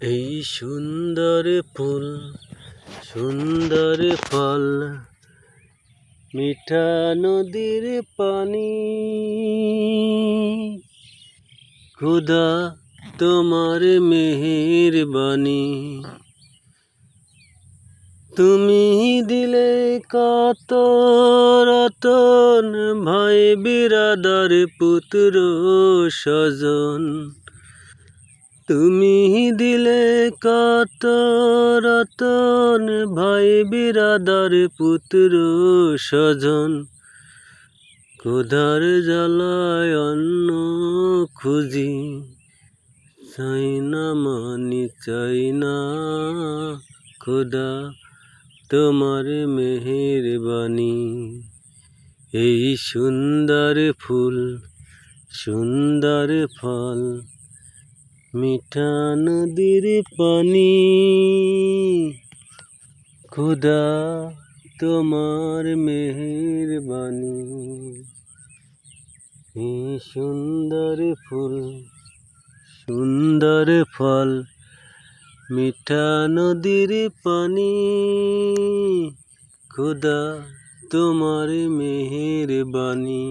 এই সুন্দর ফুল সুন্দর ফল, মিঠা নদীর পানি, খোদা তোমার মেহেরবানি। তুমি দিলে কত রতন, ভাই বিরাদার পুত্র স্বজন। তুমি দিলে কত রতন, ভাই বিরাদার পুত্র স্বজন। ক্ষুধার জ্বালায় অন্ন খুঁজি, চাই না মানি চাই না খোদা তোমার মেহেরবানি। এই সুন্দর ফুল সুন্দর ফল, মিঠা নদীর পানি, খোদা তোমার মেহেরবানি। এই সুন্দর ফুল সুন্দর ফল, মিঠা নদীর পানি, খোদা তোমার মেহেরবানি।